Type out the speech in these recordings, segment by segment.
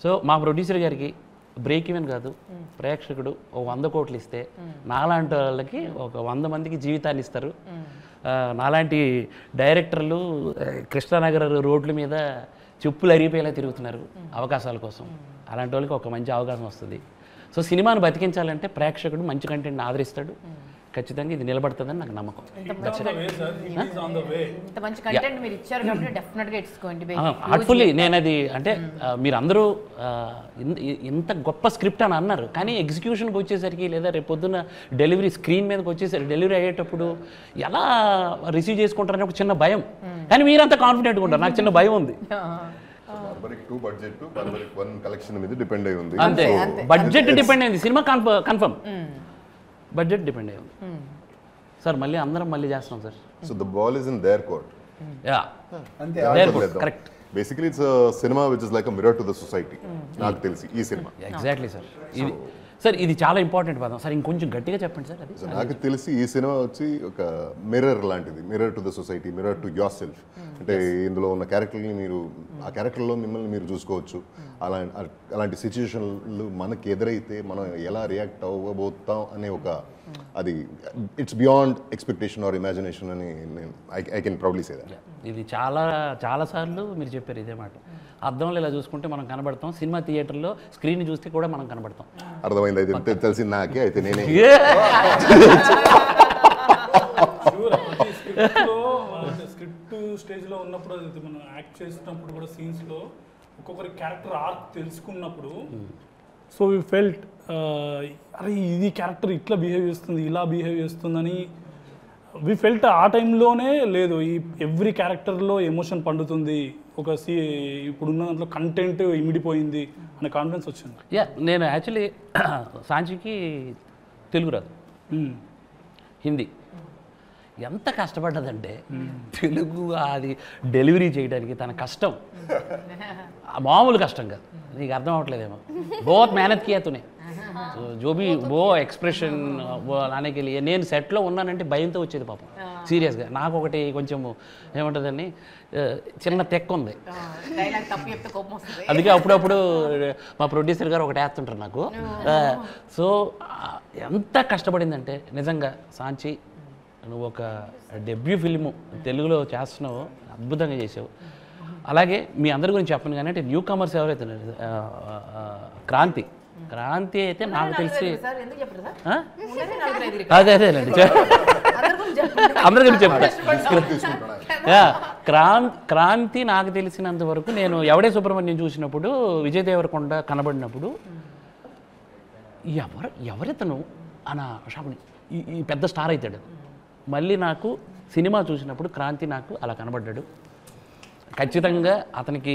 So మా producer గారికి break even కాదు, ప్రేక్షకుడు ఒక 100 కోట్లు ఇస్తే నాలాంటి వాళ్ళకి ఒక 100 మందికి జీవితాన్ని ఇస్తారు. నాలాంటి డైరెక్టర్లు కృష్ణానగర్ రోడ్ల మీద చెప్పులు అరిగిపోయేలా తిరుగుతున్నారు అవకాశాల కోసం. అలాంటి వాళ్ళకి ఒక మంచి అవకాశం వస్తుంది. సో సినిమాను బతికించాలంటే ప్రేక్షకుడు మంచి కంటెంట్ని ఆదరిస్తాడు. ఖచ్చితంగా ఇది నిలబడుతుందని నాకు నమ్మకం. హార్ట్ఫుల్లీ నేను అది అంటే మీరందరూ ఇంత గొప్ప స్క్రిప్ట్ అని అన్నారు, కానీ ఎగ్జిక్యూషన్కి వచ్చేసరికి లేదా రేపు పొద్దున్న డెలివరీ స్క్రీన్ మీదకి వచ్చేసరికి డెలివరీ అయ్యేటప్పుడు ఎలా రిసీవ్ చేసుకుంటారని ఒక చిన్న భయం. కానీ మీరంతా కాన్ఫిడెంట్గా ఉంటారు, నాకు చిన్న భయం ఉంది. అంతే, బడ్జెట్ డిపెండ్ అయింది, సినిమా కన్ఫర్మ్ బడ్జెట్ డిపెండ్ అయ్యింది సార్. మళ్ళీ అందరం మళ్ళీ చేస్తాం sir. So the ball is in their court. Yeah their court, correct. Basically it's cinema which is like a mirror to the society. నాకు తెలిసి ఈ సినిమా ఎగ్జాక్ట్లీ సార్. ఇది sir ఇది చాలా ఇంపార్టెంట్ పదం సార్, ఇంకొంచెం గట్టిగా చెప్పండి సార్. అది నాకు తెలిసి ఈ సినిమా వచ్చి ఒక మిర్రర్ లాంటిది, mirror to the society, mirror to your self. అంటే ఇందులో ఉన్న క్యారెక్టర్ని మీరు ఆ క్యారెక్టర్లో మిమ్మల్ని మీరు చూసుకోవచ్చు. అలాంటి సిచ్యుయేషన్లు మనకి ఎదురైతే మనం ఎలా రియాక్ట్ అవ్వబోతాం అనే ఒక అది it's beyond expectation or imagination అని I can proudly say that. ఇది చాలా సార్లు మీరు చెప్పారు ఇదే మాట. అర్థంలో ఇలా చూసుకుంటే మనం కనబడతాం, సినిమా థియేటర్లో స్క్రీన్ చూస్తే కూడా మనం కనబడతాం. అర్థమైంది అయితే తెలిసింది నాకే. అయితే నేనే స్క్రిప్ట్ స్టేజ్లో ఉన్నప్పుడు అది మనం యాక్ట్ చేసినప్పుడు కూడా సీన్స్లో ఒక్కొక్కరి క్యారెక్టర్ ఆర్క్ తెలుసుకున్నప్పుడు సో వీ ఫెల్ట్ అరే ఇది క్యారెక్టర్ ఇట్లా బిహేవ్ చేస్తుంది, ఇలా బిహేవ్ చేస్తుందని వి ఫెల్ట్. ఆ టైంలోనే లేదు ఈ ఎవ్రీ క్యారెక్టర్లో ఎమోషన్ పండుతుంది, ఒక ఇప్పుడున్న దాంట్లో కంటెంట్ ఇమిడిపోయింది అనే కాన్ఫిడెన్స్ వచ్చింది. యా నేను యాక్చువల్లీ సాంచికి తెలుగు రాదు, హిందీ. ఎంత కష్టపడ్డదంటే తెలుగు అది డెలివరీ చేయడానికి తన కష్టం మామూలు కష్టం కాదు. నీకు అర్థం అవ్వట్లేదేమో. బోత్ మెహనత్ కియా తూనే, जो भी वो एक्सप्रेशन वो लाने के लिए నేను సెట్లో ఉన్నానంటే భయంతో వచ్చేది పాపం సీరియస్గా. నాకు ఒకటి కొంచెం ఏమంటుందని చిన్న తెక్క ఉంది, అందుకే అప్పుడప్పుడు మా ప్రొడ్యూసర్ గారు ఒకటి వేస్తుంటారు నాకు. సో ఎంత కష్టపడిందంటే నిజంగా సాంచి నువ్వు ఒక డెబ్యూ ఫిల్ము తెలుగులో చేస్తున్నావు, అద్భుతంగా చేసావు. అలాగే మీ అందరి గురించి చెప్పను కానీ అంటే న్యూ కమర్స్ ఎవరైతే క్రాంతి అయితే నాకు తెలిసి అదేనండి అందరి గురించి చెప్తా. క్రాంతి నాకు తెలిసినంత వరకు నేను ఎవడే సుబ్రహ్మణ్యం చూసినప్పుడు విజయ్ దేవరకొండ కనబడినప్పుడు ఎవరితను అన్న షాపుని ఈ పెద్ద స్టార్ అవుతాడు. మళ్ళీ నాకు సినిమా చూసినప్పుడు క్రాంతి నాకు అలా కనబడ్డాడు. ఖచ్చితంగా అతనికి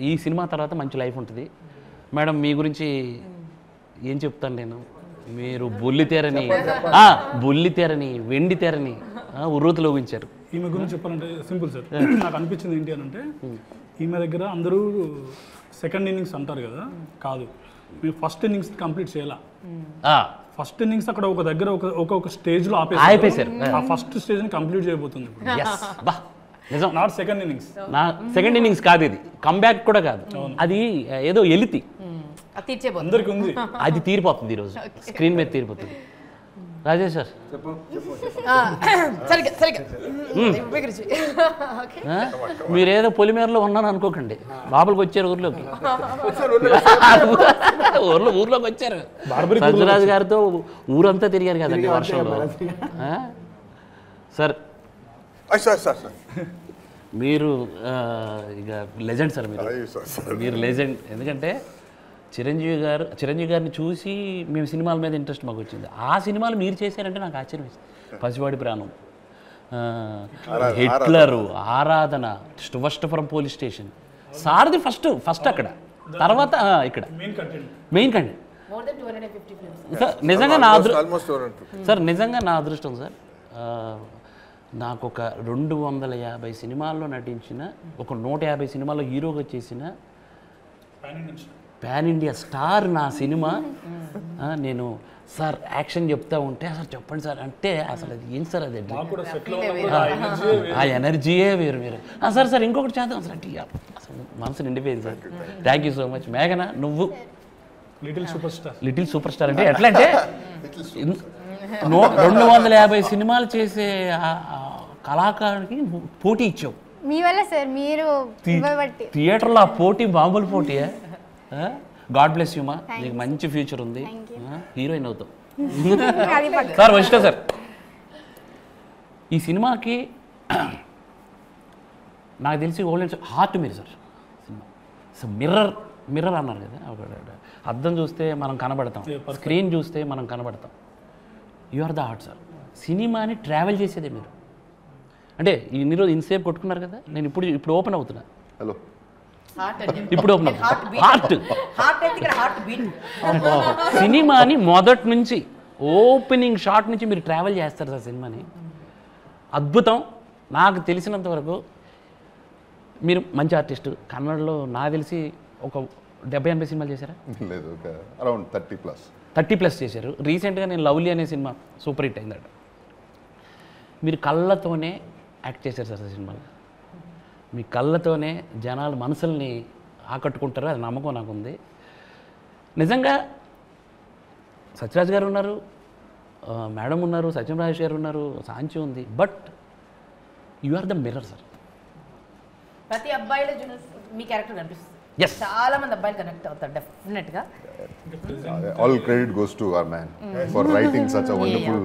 ఈ సినిమా తర్వాత మంచి లైఫ్ ఉంటుంది. మేడం మీ గురించి ఏం చెప్తాను నేను, మీరు బుల్లితేరని వెండి తెరని ఉర్రూతులో ఊహించారు. ఈమె గురించి చెప్పాలంటే సింపుల్ సార్, నాకు అనిపించింది ఏంటి అని అంటే ఈమె దగ్గర అందరూ సెకండ్ ఇన్నింగ్స్ అంటారు కదా, కాదు మేము ఫస్ట్ ఇన్నింగ్స్ కంప్లీట్ చేయాల. ఫస్ట్ ఇన్నింగ్స్ అక్కడ ఒక దగ్గర ఒక స్టేజ్లో ఆపేసారు. ఆ ఫస్ట్ స్టేజ్ని కంప్లీట్ చేయబోతుంది నిజం. Not second innings. Second innings కాదు, ఇది కంబ్యాక్ కూడా కాదు, అది ఏదో ఎలితి అందరికి ఉంది, అది తీరిపోతుంది ఈరోజు స్క్రీన్ మీద తీరిపోతుంది. రాజేష్ సార్ మీరేదో పొలిమేరలో ఉన్నాను అనుకోకండి, లోపలికి వచ్చారు ఊర్లోకి ఊర్లోకి వచ్చారు. సజ్జరాజు గారితో ఊరంతా తిరిగారు కదండి వర్షంలో. సార్ మీరు ఇక లెజెండ్ సార్, మీరు లెజెండ్. ఎందుకంటే చిరంజీవి గారిని చూసి మేము సినిమాల మీద ఇంట్రెస్ట్ మాకు వచ్చింది. ఆ సినిమాలు మీరు చేశారంటే నాకు ఆశ్చర్యం వేసింది. పసివాడి ప్రాణం, హిట్లరు, ఆరాధన, స్టువస్టఫరం పోలీస్ స్టేషన్, సారథి ఫస్ట్ అక్కడ, తర్వాత ఇక్కడ మెయిన్ కంటెంట్. సార్ నిజంగా నా అదృష్టం సార్. నాకు ఒక 250 సినిమాల్లో నటించిన, ఒక 150 సినిమాల్లో హీరోగా చేసిన పాన్ ఇండియా స్టార్ నా సినిమా నేను సార్ యాక్షన్ చెప్తా ఉంటే అసలు చెప్పండి సార్ అంటే అసలు అది ఏం సార్ అది మాకు కూడా సెట్లో ఉన్నప్పుడు ఆ energy ఆ ఎనర్జీయే వేరు సార్ ఇంకొకటి చేద్దాం అసలు అంటే అసలు మనసు నిండిపోయింది sir. Thank you so much. మేఘన, నువ్వు little super star. Little super star అంటే ఎట్లా అంటే 250 సినిమాలు చేసే కళాకారునికి పోటీ ఇచ్చావు మీ వల్ల సార్, మీరు ఇవ్వబట్టి. థియేటర్లో ఆ పోటీ మామూలు పోటీయే. గాడ్ బ్లెస్ యూ మా, నీకు మంచి ఫ్యూచర్ ఉంది, హీరోయిన్ అవుతావు. సార్ వశిష్ఠ సార్, ఈ సినిమాకి నాకు తెలిసి ఓల్డ్ హార్ట్ మీరు సార్. సినిమా మిర్రర్ అన్నారు కదా, అద్దం చూస్తే మనం కనబడతాం, స్క్రీన్ చూస్తే మనం కనబడతాం. You are the heart sir. సినిమాని ట్రావెల్ చేసేదే మీరు. అంటే ఇన్ని రోజు ఇన్సేపు కొట్టుకున్నారు కదా, నేను ఇప్పుడు ఓపెన్ అవుతున్నా. హలో, ఇప్పుడు ఓపెన్ హార్ట్ సినిమాని మొదటి నుంచి ఓపెనింగ్ షాట్ నుంచి మీరు ట్రావెల్ చేస్తారు సార్ సినిమాని. అద్భుతం. నాకు తెలిసినంత వరకు మీరు మంచి ఆర్టిస్టు. కన్నడలో నాకు తెలిసి ఒక 70-80 సినిమాలు చేశారా? లేదు, ఒక అరౌండ్ 30+ చేశారు. రీసెంట్గా నేను లవ్లీ అనే సినిమా సూపర్ హిట్ అయిందట. మీరు కళ్ళతోనే యాక్ట్ చేశారు సార్ సినిమాలో. మీ కళ్ళతోనే జనాల మనసుల్ని ఆకట్టుకుంటారు, అది నమ్మకం నాకు ఉంది. నిజంగా సత్యరాజ్ గారు ఉన్నారు, మేడం ఉన్నారు, సత్యం రాజేష్ గారు ఉన్నారు, సాంచి ఉంది, but you are the mirror sir. ప్రతి అబ్బాయిలో మీ క్యారెక్టర్ కనిపిస్తుంది. Yes. చాలా మంది అబ్బాయిలు కనెక్ట్ అవుతారు డెఫినెట్గా. All credit goes to our man for writing such a wonderful.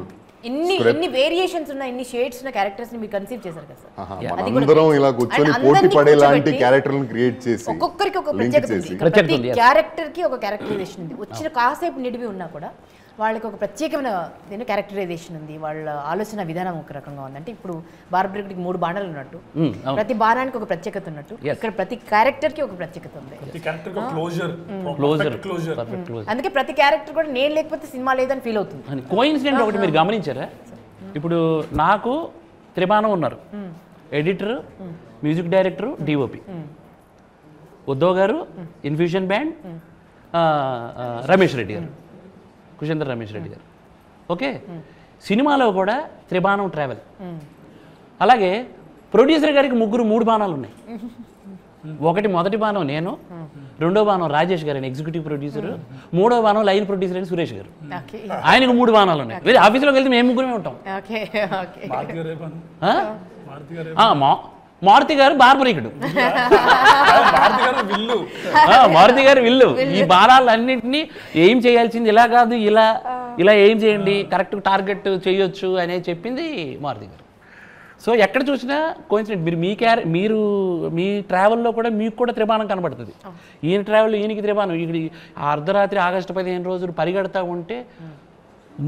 ఎన్ని వేరియేషన్స్ ఉన్న, ఎన్ని షేడ్స్ ఉన్న క్యారెక్టర్స్ ని మీరు కన్సీవ్ చేశారు కదా సార్. మనందరం ఇలా కూర్చొని పోటీ పడేలాంటి క్యారెక్టర్లను క్రియేట్ చేసి ఒక్కొక్కరికి ఒక ప్రత్యేకత ఉంది. ప్రతి క్యారెక్టర్ కి ఒక క్యారెక్టరైజేషన్ ఉంది. వచ్చిన కాసేపు నిడివి ఉన్నా కూడా వాళ్ళకి ఒక ప్రత్యేకమైన క్యారెక్టరైజేషన్ ఉంది. వాళ్ళ ఆలోచన విధానం ఒక రకంగా ఉంది. అంటే ఇప్పుడు బార్బరీకి 3 బాణాలు ఉన్నట్టు, ప్రతి బాణానికి ఒక ప్రత్యేకత ఉన్నట్టు, ఇక్కడ ప్రతి క్యారెక్టర్ కి ఒక ప్రత్యేకత ఉంది. అందుకే ప్రతి క్యారెక్టర్ కూడా నేను లేకపోతే సినిమా లేదని ఫీల్ అవుతుంది. కోఇన్సిడెంట్ ఒకటి మీరు గమనించారా? ఇప్పుడు నాకు త్రిబాణం ఉన్నారు, editor, music director, DOP. Uddhav గారు ఇన్ఫ్యూషన్ బ్యాండ్, రమేష్ రెడ్డి గారు, కుశేంద్ర రమేష్ రెడ్డి గారు. ఓకే, సినిమాలో కూడా త్రిబాణం ట్రావెల్. అలాగే ప్రొడ్యూసర్ గారికి 3 బాణాలు ఉన్నాయి. మొదటి బాణం నేను, రెండో బాణం రాజేష్ గారు ఎగ్జిక్యూటివ్ ప్రొడ్యూసర్, మూడో బాణం లైన్ ప్రొడ్యూసర్ అని సురేష్ గారు. ఆయనకు 3 బాణాలు ఉన్నాయి. వేరే ఆఫీస్లోకి వెళ్తే మేము ముగ్గురమే ఉంటాం. మారుతి గారు బార్బరీకుడు, మారుతి గారు విల్లు. ఈ బాణాలన్నింటినీ ఏం చేయాల్సింది ఇలా కాదు, ఇలా ఏం చేయండి, కరెక్ట్ టార్గెట్ చేయొచ్చు అనేది చెప్పింది మారుతి గారు. సో ఎక్కడ చూసినా కోయిన్సిడెంట్. మీరు మీ ట్రావెల్లో కూడా మీకు కూడా త్రిబాణం కనబడుతుంది. ఈయన ట్రావెల్ ఈయనకి త్రిబాణం. ఇక్కడ అర్ధరాత్రి ఆగస్టు 15 రోజులు పరిగెడతా ఉంటే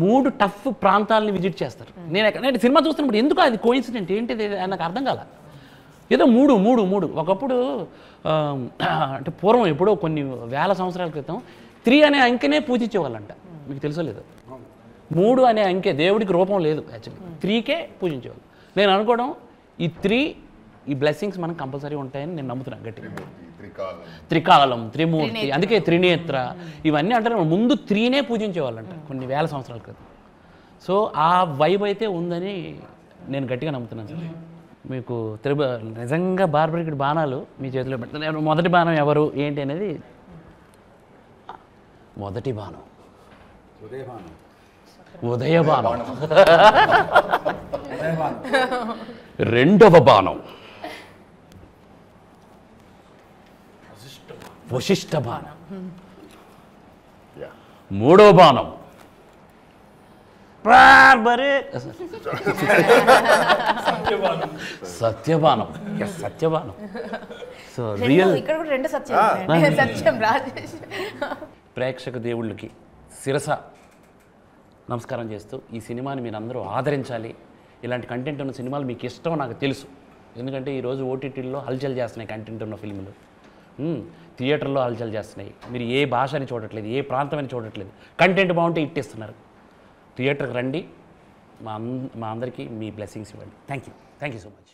3 టఫ్ ప్రాంతాలని విజిట్ చేస్తారు. నేను సినిమా చూస్తున్నప్పుడు ఎందుకు అది కోయిన్సిడెంట్ ఏంటిది నాకు అర్థం కాల. ఏదో 3 ఒకప్పుడు అంటే పూర్వం ఎప్పుడో కొన్ని వేల సంవత్సరాల క్రితం 3 అనే అంకెనే పూజించేవాళ్ళంట. మీకు తెలుసో లేదు? 3 అనే అంకె దేవుడికి రూపం లేదు, యాక్చువల్లీ 3కే పూజించేవాళ్ళు. నేను అనుకోవడం ఈ బ్లెస్సింగ్స్ మనకు కంపల్సరీ ఉంటాయని నేను నమ్ముతున్నాను గట్టిగా. త్రికాలం, త్రిమూర్తి, అందుకే త్రినేత్ర ఇవన్నీ అంటారు. ముందు 3నే పూజించేవాళ్ళంట కొన్ని వేల సంవత్సరాల క్రితం. సో ఆ వైబ్ అయితే ఉందని నేను గట్టిగా నమ్ముతున్నాను సార్. మీకు నిజంగా బార్బరీకుడి బాణాలు మీ చేతిలో పెడతాను. మొదటి బాణం ఎవరు ఏంటి అనేది. మొదటి బాణం ఉదయబాణం, రెండవ బాణం వశిష్ఠ బాణం, మూడో బాణం సత్యబాణం. సత్యబాణం. సో రియల్ ఇక్కడ కూడా 2 సత్యం రాజేష్. ప్రేక్షక దేవుళ్ళకి శిరస నమస్కారం చేస్తూ ఈ సినిమాని మీరు అందరూ ఆదరించాలి. ఇలాంటి కంటెంట్ ఉన్న సినిమాలు మీకు ఇష్టం నాకు తెలుసు. ఎందుకంటే ఈరోజు ఓటీటీల్లో హల్చల్ చేస్తున్నాయి కంటెంట్ ఉన్న ఫిల్ములు, థియేటర్లో హల్చల్ చేస్తున్నాయి. మీరు ఏ భాషని చూడట్లేదు, ఏ ప్రాంతం అని చూడట్లేదు, కంటెంట్ బాగుంటే ఇట్టిస్తున్నారు. థియేటర్కి రండి, మా అందరికీ మీ బ్లెస్సింగ్స్ ఇవ్వండి. Thank you so much.